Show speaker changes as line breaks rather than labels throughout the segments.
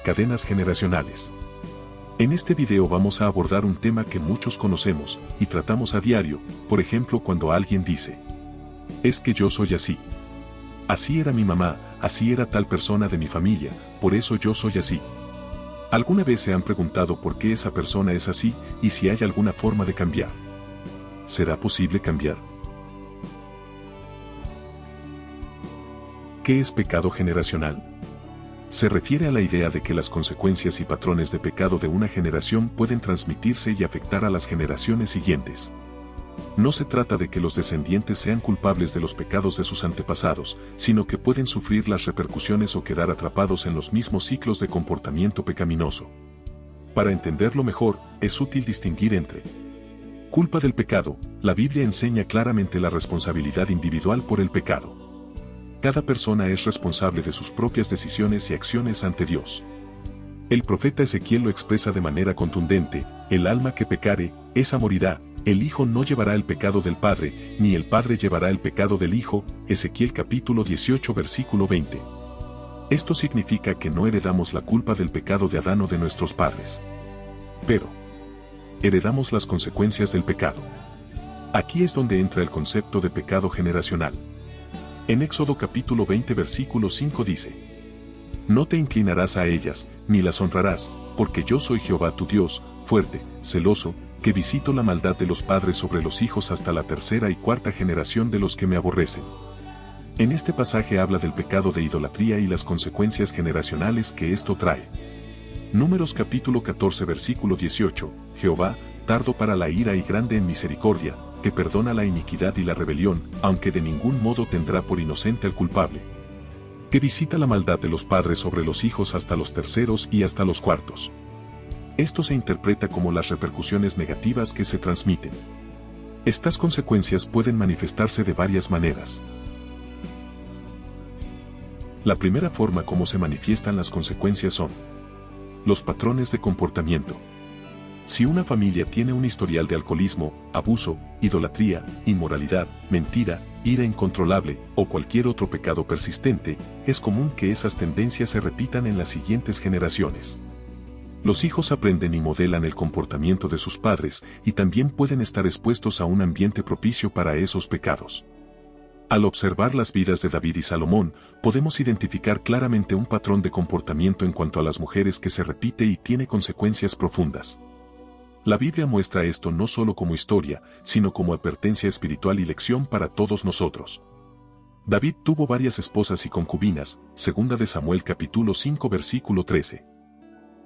Cadenas generacionales. En este video vamos a abordar un tema que muchos conocemos y tratamos a diario, por ejemplo cuando alguien dice: es que yo soy así. Así era mi mamá, así era tal persona de mi familia, por eso yo soy así. ¿Alguna vez se han preguntado por qué esa persona es así y si hay alguna forma de cambiar? ¿Será posible cambiar? ¿Qué es pecado generacional? Se refiere a la idea de que las consecuencias y patrones de pecado de una generación pueden transmitirse y afectar a las generaciones siguientes. No se trata de que los descendientes sean culpables de los pecados de sus antepasados, sino que pueden sufrir las repercusiones o quedar atrapados en los mismos ciclos de comportamiento pecaminoso. Para entenderlo mejor, es útil distinguir entre culpa del pecado. La Biblia enseña claramente la responsabilidad individual por el pecado. Cada persona es responsable de sus propias decisiones y acciones ante Dios. El profeta Ezequiel lo expresa de manera contundente: el alma que pecare, esa morirá. El hijo no llevará el pecado del padre, ni el padre llevará el pecado del hijo. Ezequiel capítulo 18 versículo 20. Esto significa que no heredamos la culpa del pecado de Adán o de nuestros padres. Pero heredamos las consecuencias del pecado. Aquí es donde entra el concepto de pecado generacional. En Éxodo capítulo 20 versículo 5 dice: no te inclinarás a ellas, ni las honrarás, porque yo soy Jehová tu Dios, fuerte, celoso, que visito la maldad de los padres sobre los hijos hasta la tercera y cuarta generación de los que me aborrecen. En este pasaje habla del pecado de idolatría y las consecuencias generacionales que esto trae. Números capítulo 14 versículo 18, Jehová, tardo para la ira y grande en misericordia, que perdona la iniquidad y la rebelión, aunque de ningún modo tendrá por inocente al culpable. Que visita la maldad de los padres sobre los hijos hasta los terceros y hasta los cuartos. Esto se interpreta como las repercusiones negativas que se transmiten. Estas consecuencias pueden manifestarse de varias maneras. La primera forma como se manifiestan las consecuencias son los patrones de comportamiento. Si una familia tiene un historial de alcoholismo, abuso, idolatría, inmoralidad, mentira, ira incontrolable o cualquier otro pecado persistente, es común que esas tendencias se repitan en las siguientes generaciones. Los hijos aprenden y modelan el comportamiento de sus padres y también pueden estar expuestos a un ambiente propicio para esos pecados. Al observar las vidas de David y Salomón, podemos identificar claramente un patrón de comportamiento en cuanto a las mujeres que se repite y tiene consecuencias profundas. La Biblia muestra esto no solo como historia, sino como advertencia espiritual y lección para todos nosotros. David tuvo varias esposas y concubinas, 2 de Samuel capítulo 5 versículo 13.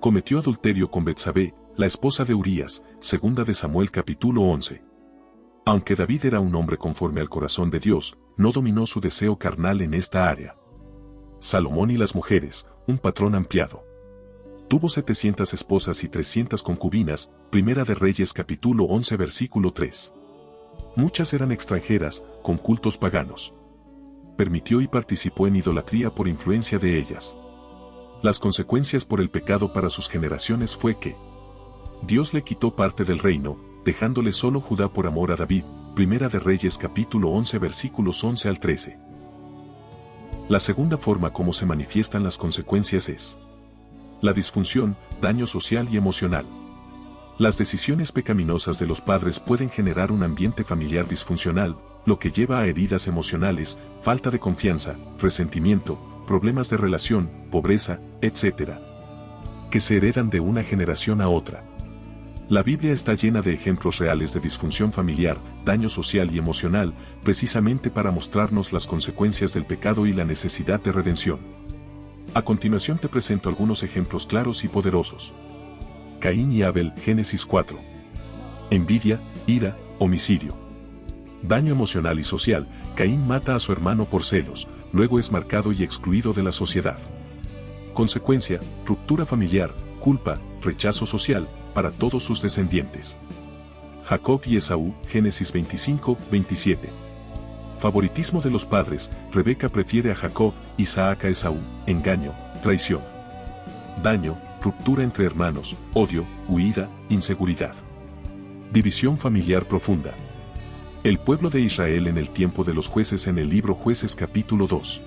Cometió adulterio con Betsabé, la esposa de Urías, 2 de Samuel capítulo 11. Aunque David era un hombre conforme al corazón de Dios, no dominó su deseo carnal en esta área. Salomón y las mujeres, un patrón ampliado. Tuvo 700 esposas y 300 concubinas, 1 de Reyes capítulo 11 versículo 3. Muchas eran extranjeras, con cultos paganos. Permitió y participó en idolatría por influencia de ellas. Las consecuencias por el pecado para sus generaciones fue que Dios le quitó parte del reino, dejándole solo Judá por amor a David, 1 de Reyes capítulo 11 versículos 11 al 13. La segunda forma como se manifiestan las consecuencias es la disfunción, daño social y emocional. Las decisiones pecaminosas de los padres pueden generar un ambiente familiar disfuncional, lo que lleva a heridas emocionales, falta de confianza, resentimiento, problemas de relación, pobreza, etc., que se heredan de una generación a otra. La Biblia está llena de ejemplos reales de disfunción familiar, daño social y emocional, precisamente para mostrarnos las consecuencias del pecado y la necesidad de redención. A continuación te presento algunos ejemplos claros y poderosos. Caín y Abel, Génesis 4. Envidia, ira, homicidio. Daño emocional y social. Caín mata a su hermano por celos, luego es marcado y excluido de la sociedad. Consecuencia, ruptura familiar, culpa, rechazo social, para todos sus descendientes. Jacob y Esaú, Génesis 25, 27. Favoritismo de los padres, Rebeca prefiere a Jacob, Isaac a Esaú, engaño, traición. Daño, ruptura entre hermanos, odio, huida, inseguridad. División familiar profunda. El pueblo de Israel en el tiempo de los jueces en el libro Jueces capítulo 2.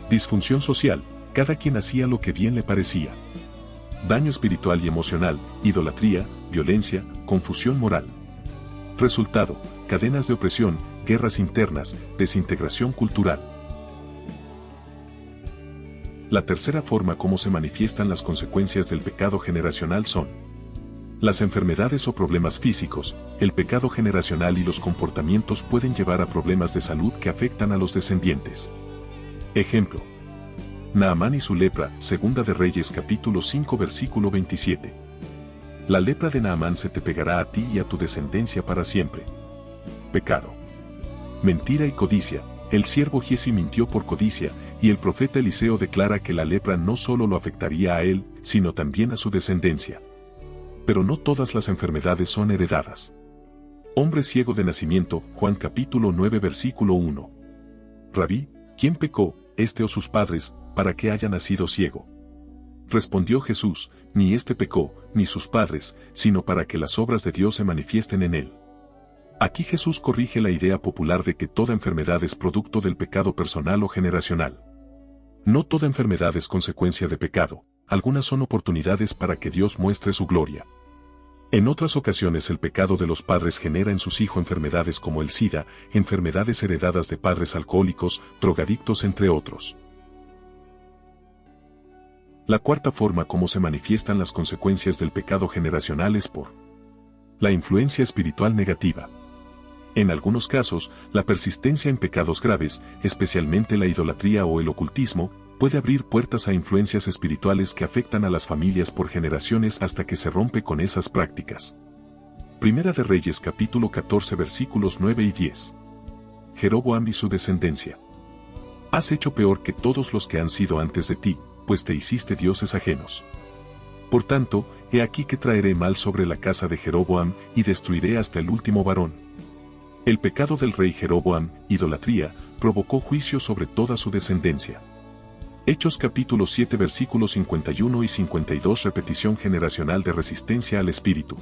Disfunción social, cada quien hacía lo que bien le parecía. daño espiritual y emocional, idolatría, violencia, confusión moral. Resultado: cadenas de opresión, guerras internas, desintegración cultural. La tercera forma como se manifiestan las consecuencias del pecado generacional son las enfermedades o problemas físicos. El pecado generacional y los comportamientos pueden llevar a problemas de salud que afectan a los descendientes. Ejemplo: Naamán y su lepra, Segunda de Reyes capítulo 5 versículo 27. La lepra de Naamán se te pegará a ti y a tu descendencia para siempre. Pecado. Mentira y codicia. El siervo Giezi mintió por codicia, y el profeta Eliseo declara que la lepra no solo lo afectaría a él, sino también a su descendencia. Pero no todas las enfermedades son heredadas. Hombre ciego de nacimiento, Juan capítulo 9 versículo 1. Rabí, ¿quién pecó, este o sus padres, para que haya nacido ciego? Respondió Jesús: ni este pecó, ni sus padres, sino para que las obras de Dios se manifiesten en él. Aquí Jesús corrige la idea popular de que toda enfermedad es producto del pecado personal o generacional. No toda enfermedad es consecuencia de pecado, algunas son oportunidades para que Dios muestre su gloria. En otras ocasiones el pecado de los padres genera en sus hijos enfermedades como el SIDA, enfermedades heredadas de padres alcohólicos, drogadictos entre otros. La cuarta forma como se manifiestan las consecuencias del pecado generacional es por la influencia espiritual negativa. En algunos casos, la persistencia en pecados graves, especialmente la idolatría o el ocultismo, puede abrir puertas a influencias espirituales que afectan a las familias por generaciones hasta que se rompe con esas prácticas. Primera de Reyes capítulo 14 versículos 9 y 10. Jeroboam y su descendencia. Has hecho peor que todos los que han sido antes de ti, pues te hiciste dioses ajenos. Por tanto, he aquí que traeré mal sobre la casa de Jeroboam y destruiré hasta el último varón. El pecado del rey Jeroboam, idolatría, provocó juicio sobre toda su descendencia. Hechos capítulo 7 versículos 51 y 52. Repetición generacional de resistencia al Espíritu.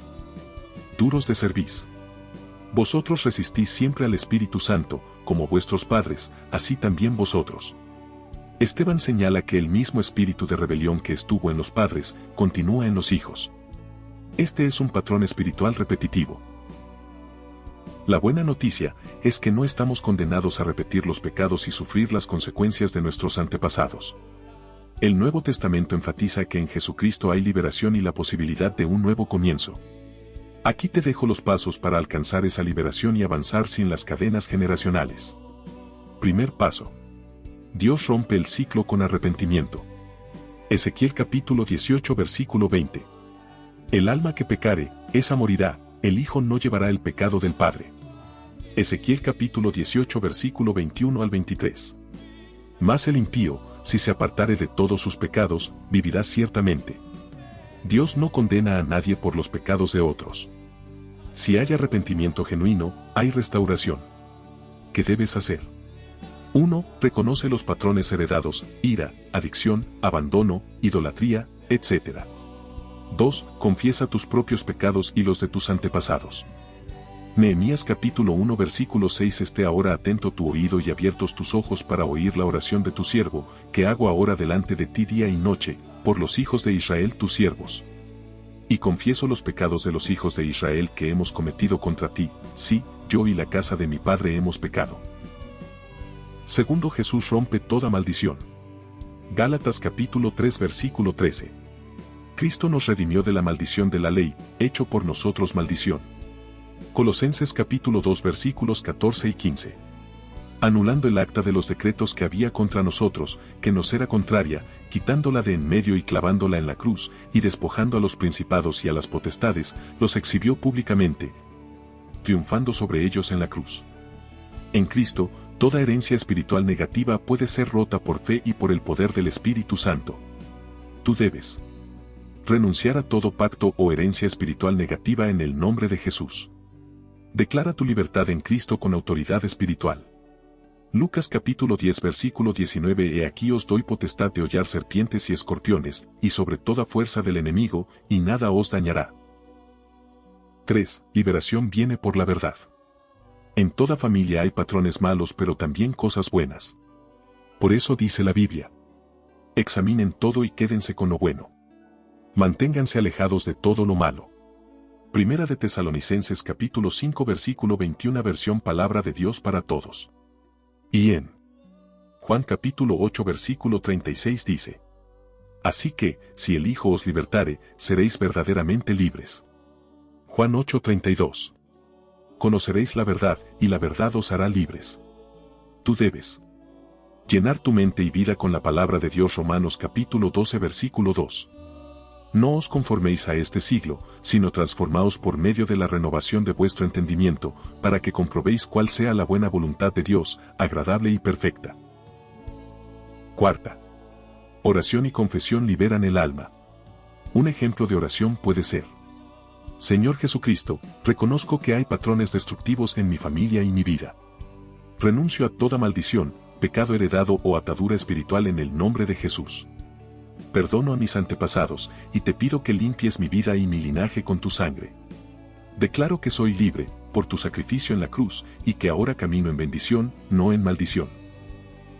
Duros de cerviz. Vosotros resistís siempre al Espíritu Santo, como vuestros padres, así también vosotros. Esteban señala que el mismo espíritu de rebelión que estuvo en los padres, continúa en los hijos. Este es un patrón espiritual repetitivo. La buena noticia es que no estamos condenados a repetir los pecados y sufrir las consecuencias de nuestros antepasados. El Nuevo Testamento enfatiza que en Jesucristo hay liberación y la posibilidad de un nuevo comienzo. Aquí te dejo los pasos para alcanzar esa liberación y avanzar sin las cadenas generacionales. Primer paso. Dios rompe el ciclo con arrepentimiento. Ezequiel capítulo 18 versículo 20. El alma que pecare, esa morirá, el hijo no llevará el pecado del padre. Ezequiel capítulo 18 versículo 21 al 23. Mas el impío, si se apartare de todos sus pecados, vivirá ciertamente. Dios no condena a nadie por los pecados de otros. Si hay arrepentimiento genuino, hay restauración. ¿Qué debes hacer? 1. Reconoce los patrones heredados: ira, adicción, abandono, idolatría, etc. 2. Confiesa tus propios pecados y los de tus antepasados. Nehemías capítulo 1 versículo 6. Esté ahora atento tu oído y abiertos tus ojos para oír la oración de tu siervo, que hago ahora delante de ti día y noche, por los hijos de Israel tus siervos. Y confieso los pecados de los hijos de Israel que hemos cometido contra ti, sí, yo y la casa de mi padre hemos pecado. Segundo, Jesús rompe toda maldición. Gálatas capítulo 3 versículo 13. Cristo nos redimió de la maldición de la ley, hecho por nosotros maldición. Colosenses capítulo 2 versículos 14 y 15. Anulando el acta de los decretos que había contra nosotros, que nos era contraria, quitándola de en medio y clavándola en la cruz, y despojando a los principados y a las potestades, los exhibió públicamente, triunfando sobre ellos en la cruz. En Cristo, toda herencia espiritual negativa puede ser rota por fe y por el poder del Espíritu Santo. Tú debes renunciar a todo pacto o herencia espiritual negativa en el nombre de Jesús. Declara tu libertad en Cristo con autoridad espiritual. Lucas capítulo 10 versículo 19. He aquí os doy potestad de hollar serpientes y escorpiones, y sobre toda fuerza del enemigo, y nada os dañará. 3. Liberación viene por la verdad. En toda familia hay patrones malos pero también cosas buenas. Por eso dice la Biblia: examinen todo y quédense con lo bueno. Manténganse alejados de todo lo malo. Primera de Tesalonicenses capítulo 5 versículo 21 versión Palabra de Dios para todos. Y en Juan capítulo 8 versículo 36 dice: Así que, si el Hijo os libertare, seréis verdaderamente libres. Juan 8:32. Conoceréis la verdad, y la verdad os hará libres. Tú debes llenar tu mente y vida con la palabra de Dios. Romanos capítulo 12 versículo 2. No os conforméis a este siglo, sino transformaos por medio de la renovación de vuestro entendimiento, para que comprobéis cuál sea la buena voluntad de Dios, agradable y perfecta. Cuarta. Oración y confesión liberan el alma. Un ejemplo de oración puede ser: Señor Jesucristo, reconozco que hay patrones destructivos en mi familia y mi vida. Renuncio a toda maldición, pecado heredado o atadura espiritual en el nombre de Jesús. Perdono a mis antepasados, y te pido que limpies mi vida y mi linaje con tu sangre. Declaro que soy libre, por tu sacrificio en la cruz, y que ahora camino en bendición, no en maldición.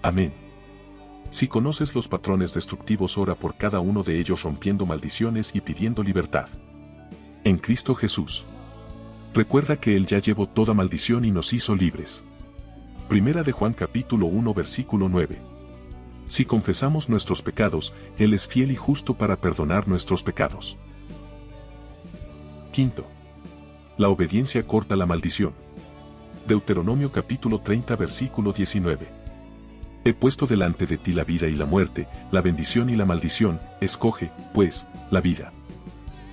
Amén. Si conoces los patrones destructivos, ora por cada uno de ellos rompiendo maldiciones y pidiendo libertad. En Cristo Jesús. Recuerda que Él ya llevó toda maldición y nos hizo libres. Primera de Juan capítulo 1 versículo 9. Si confesamos nuestros pecados, Él es fiel y justo para perdonar nuestros pecados. Quinto. La obediencia corta la maldición. Deuteronomio capítulo 30 versículo 19. He puesto delante de ti la vida y la muerte, la bendición y la maldición, escoge, pues, la vida.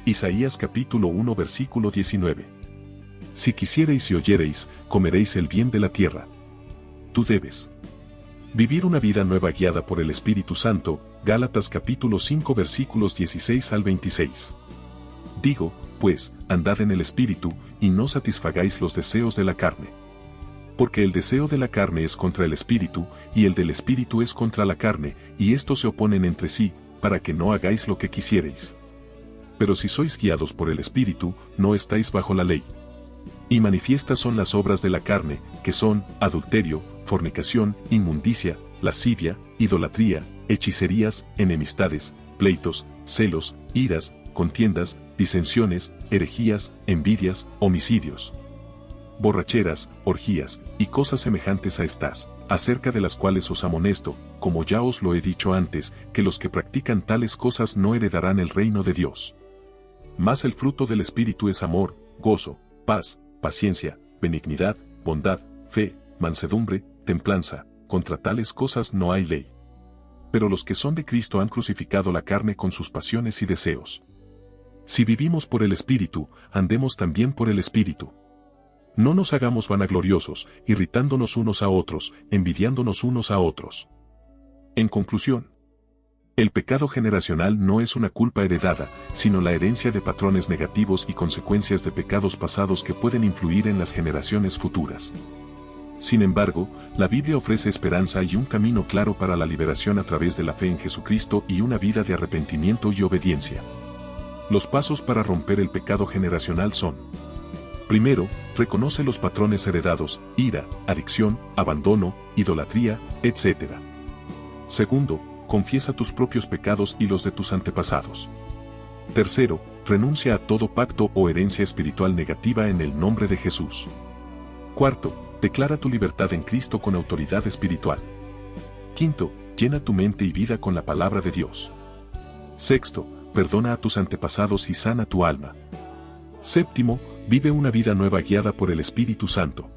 Isaías capítulo 1 versículo 19. Si quisiereis y oyereis, comeréis el bien de la tierra. Tú debes vivir una vida nueva guiada por el Espíritu Santo. Gálatas capítulo 5 versículos 16 al 26. Digo, pues, andad en el Espíritu, y no satisfagáis los deseos de la carne. Porque el deseo de la carne es contra el Espíritu, y el del Espíritu es contra la carne, y estos se oponen entre sí, para que no hagáis lo que quisiereis. Pero si sois guiados por el Espíritu, no estáis bajo la ley. Y manifiestas son las obras de la carne, que son adulterio, fornicación, inmundicia, lascivia, idolatría, hechicerías, enemistades, pleitos, celos, iras, contiendas, disensiones, herejías, envidias, homicidios, borracheras, orgías, y cosas semejantes a estas, acerca de las cuales os amonesto, como ya os lo he dicho antes, que los que practican tales cosas no heredarán el reino de Dios. Mas el fruto del Espíritu es amor, gozo, paz, paciencia, benignidad, bondad, fe, mansedumbre, templanza. Contra tales cosas no hay ley. Pero los que son de Cristo han crucificado la carne con sus pasiones y deseos. Si vivimos por el Espíritu, andemos también por el Espíritu. No nos hagamos vanagloriosos, irritándonos unos a otros, envidiándonos unos a otros. En conclusión, el pecado generacional no es una culpa heredada, sino la herencia de patrones negativos y consecuencias de pecados pasados que pueden influir en las generaciones futuras. Sin embargo, la Biblia ofrece esperanza y un camino claro para la liberación a través de la fe en Jesucristo y una vida de arrepentimiento y obediencia. Los pasos para romper el pecado generacional son: primero, reconoce los patrones heredados, ira, adicción, abandono, idolatría, etc. Segundo, confiesa tus propios pecados y los de tus antepasados. Tercero, renuncia a todo pacto o herencia espiritual negativa en el nombre de Jesús. Cuarto, declara tu libertad en Cristo con autoridad espiritual. Quinto, llena tu mente y vida con la palabra de Dios. Sexto, perdona a tus antepasados y sana tu alma. Séptimo, vive una vida nueva guiada por el Espíritu Santo.